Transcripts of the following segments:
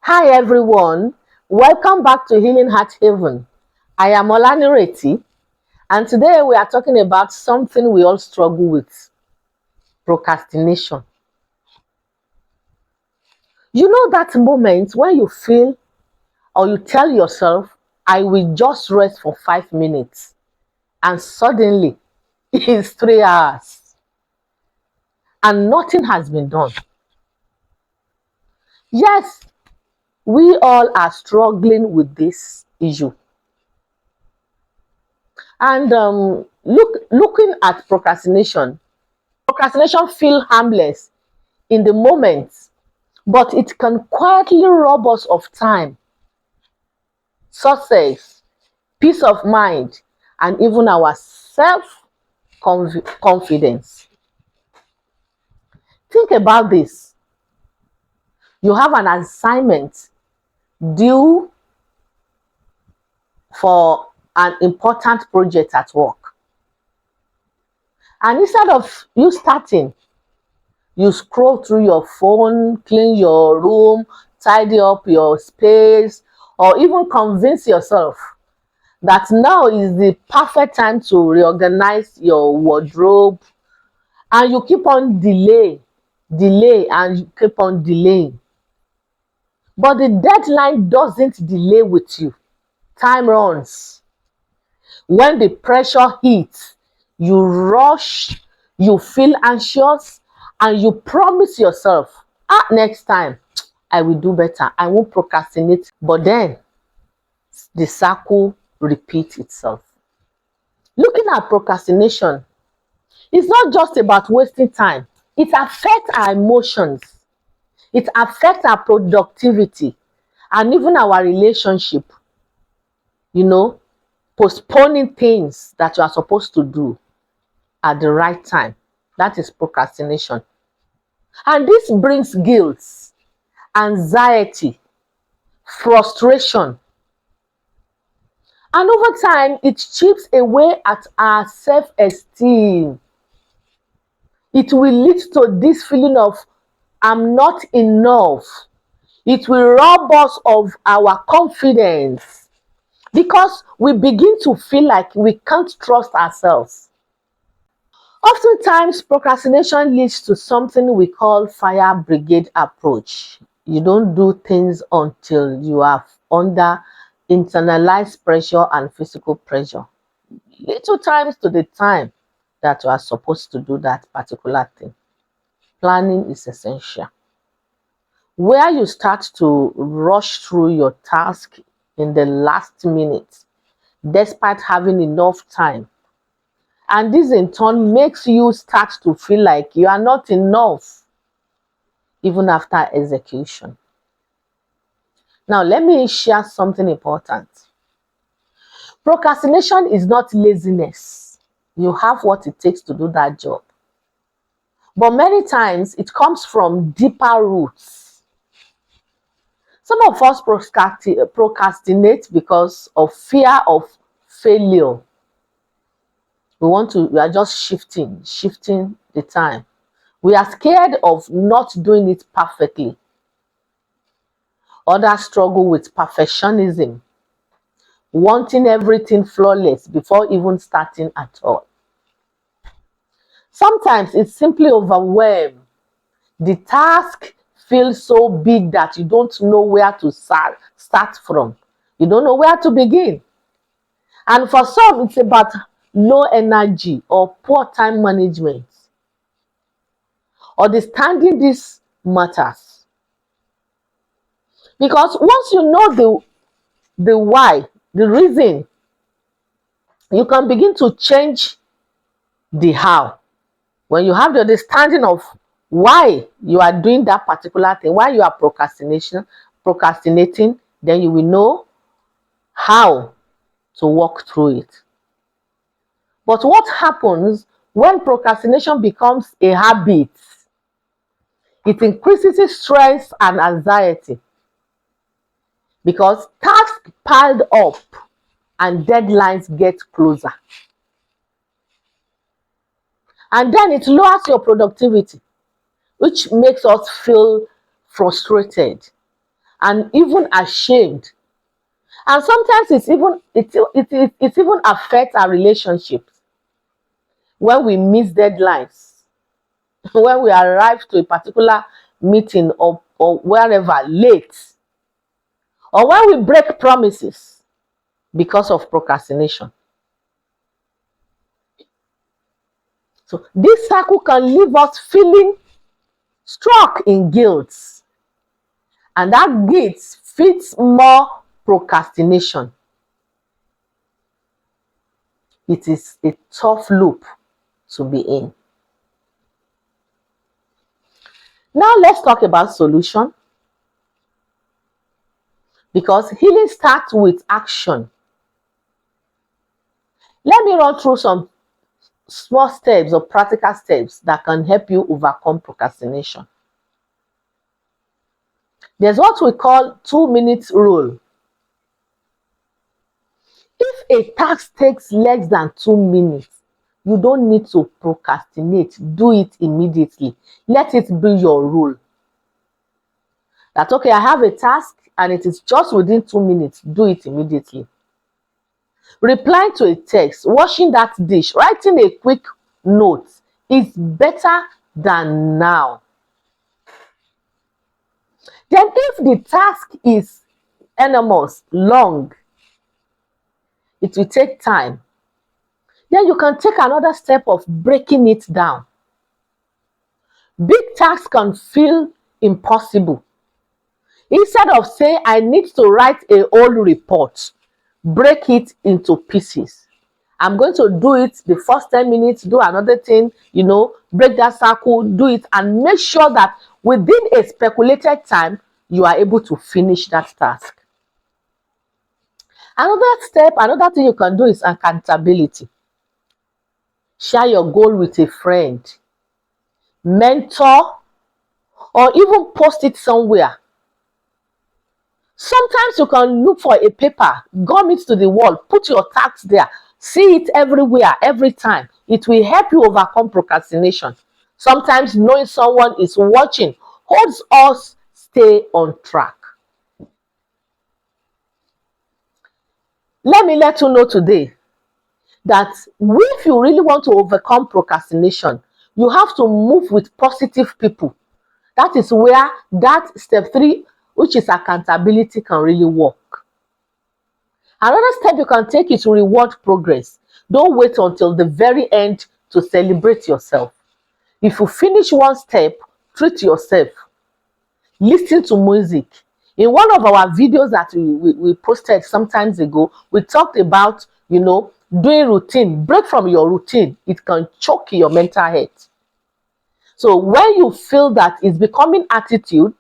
Hi everyone, welcome back to Healing Heart Haven. I am Olanireti, and today we are talking about something we all struggle with: procrastination. You know that moment when you feel or you tell yourself, I will just rest for 5 minutes, and suddenly it's 3 hours and nothing has been done. Yes, we all are struggling with this issue. And looking at procrastination feel harmless in the moment, but it can quietly rob us of time, success, peace of mind, and even our self confidence. Think about this. You have an assignment due for an important project at work, and instead of you starting, you scroll through your phone, clean your room, tidy up your space, or even convince yourself that now is the perfect time to reorganize your wardrobe, and you keep on delay, and you keep on delaying. But the deadline doesn't delay with you. Time runs. When the pressure hits, you rush, you feel anxious, and you promise yourself, next time I will do better. I won't procrastinate. But then the circle repeats itself. Looking at procrastination, it's not just about wasting time. It affects our emotions. It affects our productivity and even our relationship. You know, postponing things that you are supposed to do at the right time. That is procrastination. And this brings guilt, anxiety, frustration. And over time, it chips away at our self-esteem. It will lead to this feeling of I'm not enough. It will rob us of our confidence because we begin to feel like we can't trust ourselves. Oftentimes, procrastination leads to something we call fire brigade approach. You don't do things until you are under internalized pressure and physical pressure. Little times to the time that you are supposed to do that particular thing. Planning is essential. Where you start to rush through your task in the last minute, despite having enough time. And this in turn makes you start to feel like you are not enough, even after execution. Now, let me share something important. Procrastination is not laziness. You have what it takes to do that job. But many times it comes from deeper roots. Some of us procrastinate because of fear of failure. We are just shifting the time. We are scared of not doing it perfectly. Others struggle with perfectionism, wanting everything flawless before even starting at all. Sometimes it's simply overwhelmed. The task feels so big that you don't know where to start from. You don't know where to begin. And for some, it's about low energy or poor time management. Understanding this matters. Because once you know the why, the reason, you can begin to change the how. When you have the understanding of why you are doing that particular thing, why you are procrastinating, then you will know how to walk through it. But what happens when procrastination becomes a habit? It increases stress and anxiety because tasks piled up and deadlines get closer. And then it lowers your productivity, which makes us feel frustrated and even ashamed. And sometimes it even affects our relationships when we miss deadlines, when we arrive to a particular meeting or wherever late, or when we break promises because of procrastination. So this cycle can leave us feeling stuck in guilt, and that guilt feeds more procrastination. It is a tough loop to be in. Now let's talk about solution, because healing starts with action. Let me run through some small steps or practical steps that can help you overcome procrastination. There's what we call 2 minutes rule. If a task takes less than 2 minutes, you don't need to procrastinate. Do it immediately. Let it be your rule. That, okay, I have a task and it is just within 2 minutes. Do it immediately. Replying to a text, washing that dish, writing a quick note is better than now. Then if the task is enormous, long, it will take time. Then you can take another step of breaking it down. Big tasks can feel impossible. Instead of saying, I need to write a whole report, break it into pieces. I'm going to do it the first 10 minutes, do another thing, break that cycle, do it, and make sure that within a speculated time, you are able to finish that task. Another thing you can do is accountability. Share your goal with a friend, mentor, or even post it somewhere. Sometimes you can look for a paper, gum it to the wall, put your tasks there, see it everywhere, every time. It will help you overcome procrastination. Sometimes knowing someone is watching helps us stay on track. Let me let you know today that if you really want to overcome procrastination, you have to move with positive people. That is where that step 3, which is accountability, can really work. Another step you can take is to reward progress. Don't wait until the very end to celebrate yourself. If you finish one step, treat yourself. Listen to music. In one of our videos that we posted some times ago, we talked about, doing routine. Break from your routine. It can choke your mental health. So when you feel that it's becoming attitude,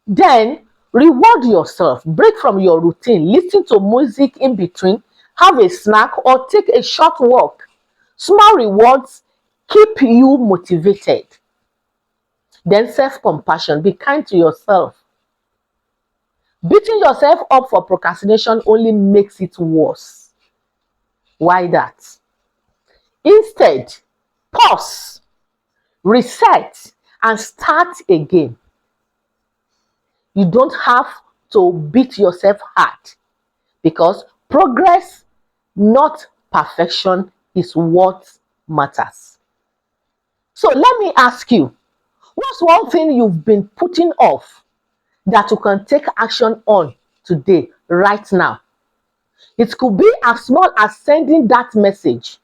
then reward yourself. Break from your routine. Listen to music in between. Have a snack or take a short walk. Small rewards keep you motivated. Then self-compassion. Be kind to yourself. Beating yourself up for procrastination only makes it worse. Why that? Instead, pause, reset, and start again. You don't have to beat yourself hard, because progress, not perfection, is what matters. So let me ask you, what's one thing you've been putting off that you can take action on today, right now? It could be as small as sending that message,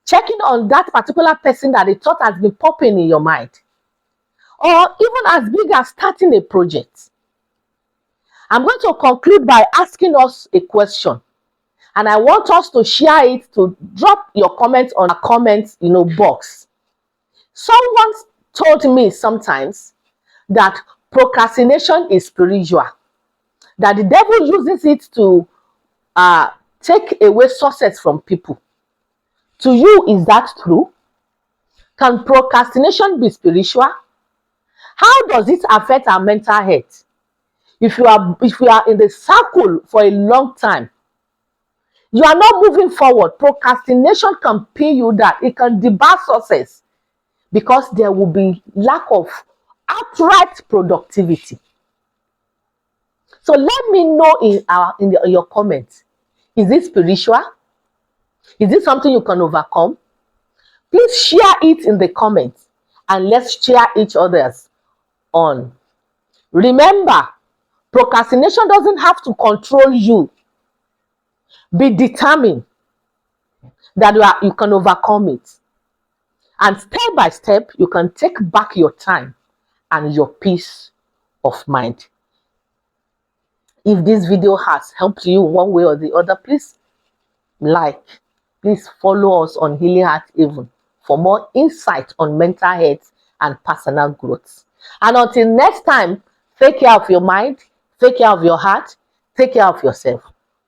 checking on that particular person that the thought has been popping in your mind, or even as big as starting a project. I'm going to conclude by asking us a question, and I want us to share it, to drop your comments on our comments box. Someone told me sometimes that procrastination is spiritual, that the devil uses it to take away success from people. To you, is that true? Can procrastination be spiritual? How does it affect our mental health? If you are in the circle for a long time, you are not moving forward, procrastination can pin you down. It can debar success, because there will be lack of outright productivity. So let me know in your comments. Is it spiritual? Is it something you can overcome? Please share it in the comments and let's share each other's on. Remember, procrastination doesn't have to control you. Be determined that you can overcome it. And step by step, you can take back your time and your peace of mind. If this video has helped you one way or the other, please like, please follow us on Healing Heart Haven for more insight on mental health and personal growth. And until next time, take care of your mind, take care of your heart, take care of yourself.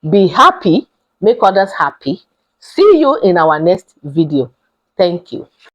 Be happy, make others happy. See you in our next video. Thank you.